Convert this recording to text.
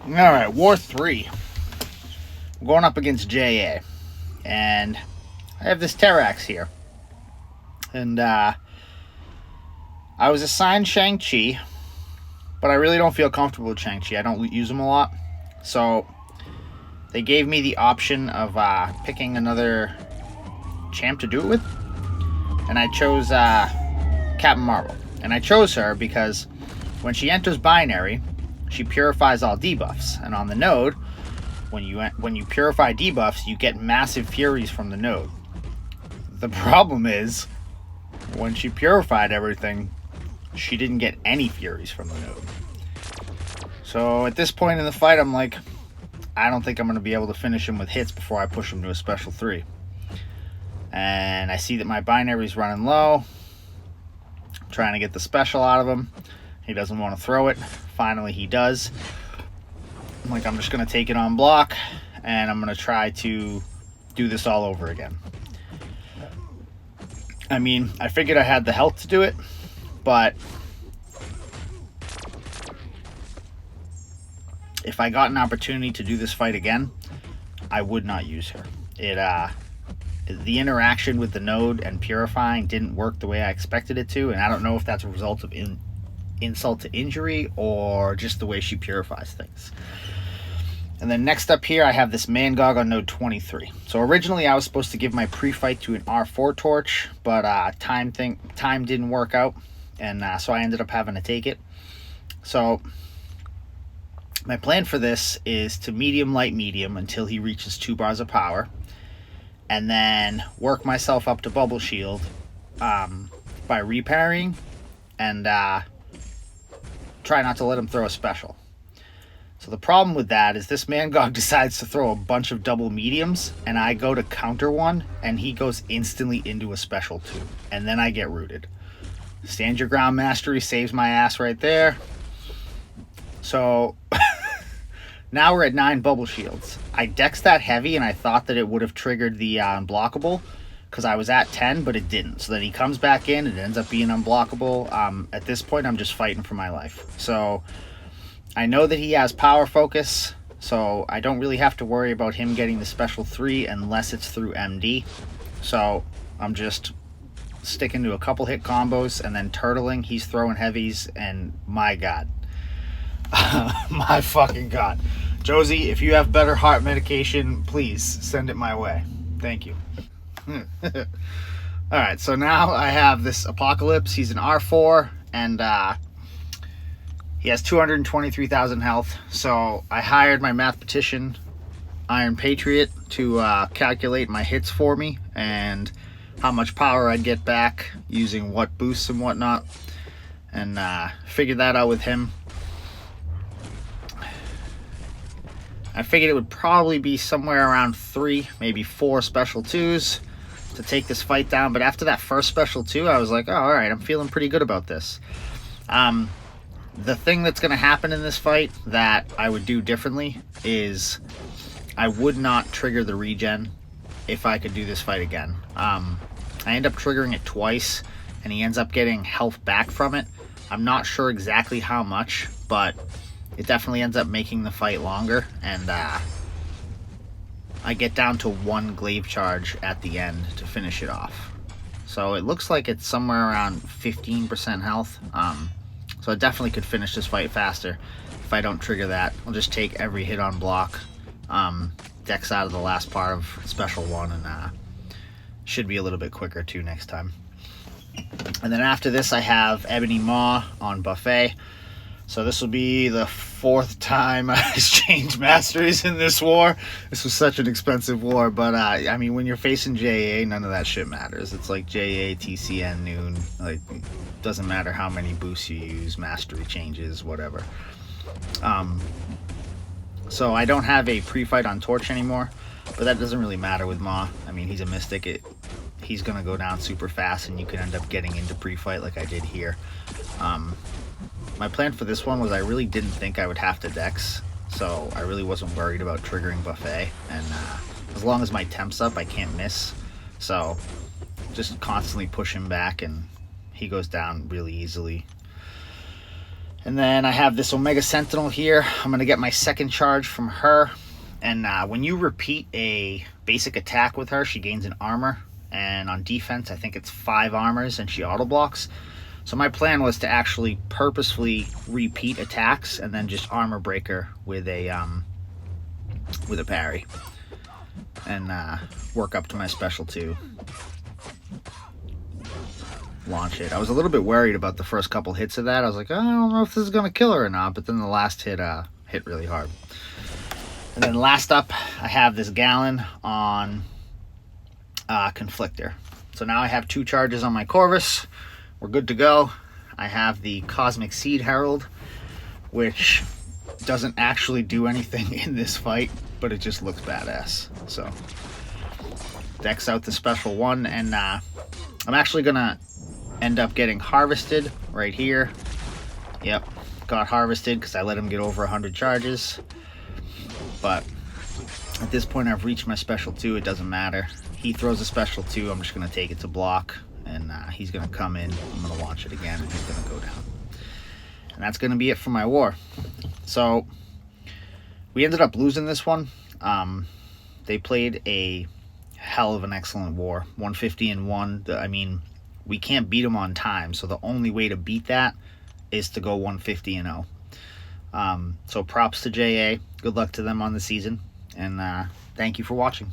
Alright, War 3. I'm going up against JA. And I have this Terrax here. And I was assigned Shang-Chi, but I really don't feel comfortable with Shang-Chi. I don't use him a lot. So they gave me the option of picking another champ to do it with. And I chose Captain Marvel. And I chose her because when she enters binary, she purifies all debuffs. And on the node, when you purify debuffs, you get massive furies from the node. The problem is, when she purified everything, she didn't get any furies from the node. So at this point in the fight, I'm like, I don't think I'm going to be able to finish him with hits before I push him to a special 3. And I see that my binary's running low. I'm trying to get the special out of him. He doesn't want to throw it. Finally, he does. I'm like, I'm just going to take it on block, and I'm going to try to do this all over again. I mean, I figured I had the health to do it, but if I got an opportunity to do this fight again, I would not use her. The interaction with the node and purifying didn't work the way I expected it to, and I don't know if that's a result of insult to injury or just the way she purifies things. And then next up here, I have this Mangog on node 23. So originally I was supposed to give my pre-fight to an R4 torch, but time didn't work out, and so I ended up having to take it. So my plan for this is to medium, light, medium until he reaches 2 bars of power, and then work myself up to bubble shield by reparrying, and try not to let him throw a special. So the problem with that is this Mangog decides to throw a bunch of double mediums, and I go to counter one, and he goes instantly into a special 2, and then I get rooted. Stand your ground mastery saves my ass right there. So now we're at 9 bubble shields. I dexed that heavy, and I thought that it would have triggered the unblockable because I was at 10, but it didn't. So then he comes back in, and it ends up being unblockable. At this point, I'm just fighting for my life. So I know that he has power focus, so I don't really have to worry about him getting the special 3 unless it's through MD. So I'm just sticking to a couple hit combos and then turtling. He's throwing heavies, and my God. My fucking God. Josie, if you have better heart medication, please send it my way. Thank you. Alright, so now I have this Apocalypse. He's an R4, and he has 223,000 health. So I hired my mathematician, Iron Patriot, to calculate my hits for me and how much power I'd get back using what boosts and whatnot, and figured that out with him. I figured it would probably be somewhere around 3, maybe 4 special 2s to take this fight down. But after that first special 2, I was like, oh, alright, I'm feeling pretty good about this. The thing that's going to happen in this fight that I would do differently is I would not trigger the regen if I could do this fight again. I end up triggering it twice, and he ends up getting health back from it. I'm not sure exactly how much, but it definitely ends up making the fight longer, and I get down to 1 glaive charge at the end to finish it off. So it looks like it's somewhere around 15% health. So I definitely could finish this fight faster if I don't trigger that. I'll just take every hit on block, dex out of the last part of special 1, and should be a little bit quicker too next time. And then after this, I have Ebony Maw on buffet. So this will be the 4th time I changed masteries in this war. This was such an expensive war, but I mean, when you're facing JA, none of that shit matters. It's like JA, TCN, noon. Like, doesn't matter how many boosts you use, mastery changes, whatever. So I don't have a pre-fight on Torch anymore, but that doesn't really matter with Maw. I mean, he's a mystic. He's gonna go down super fast, and you can end up getting into pre-fight like I did here. My plan for this one was I really didn't think I would have to dex, so I really wasn't worried about triggering buffet, and as long as my temp's up, I can't miss. So just constantly push him back, and he goes down really easily. And then I have this Omega Sentinel here. I'm going to get my second charge from her. And when you repeat a basic attack with her, she gains an armor. And on defense, I think it's 5 armors, and she auto blocks. So my plan was to actually purposefully repeat attacks and then just armor break her with a parry. And work up to my special 2. Launch it. I was a little bit worried about the first couple hits of that. I was like, oh, I don't know if this is going to kill her or not. But then the last hit hit really hard. And then last up, I have this Gallon on Conflictor. So now I have 2 charges on my Corvus. We're good to go. I have the Cosmic Seed Herald, which doesn't actually do anything in this fight, but it just looks badass. So decks out the special 1, and I'm actually going to end up getting harvested right here. Yep, got harvested because I let him get over 100 charges. But at this point, I've reached my special 2. It doesn't matter. He throws a special 2. I'm just going to take it to block, and he's going to come in. I'm going to launch it again, and he's going to go down. And that's going to be it for my war. So we ended up losing this one. They played a hell of an excellent war. 150-1. I mean, we can't beat them on time, so the only way to beat that is to go 150-0. So props to JA. Good luck to them on the season, and thank you for watching.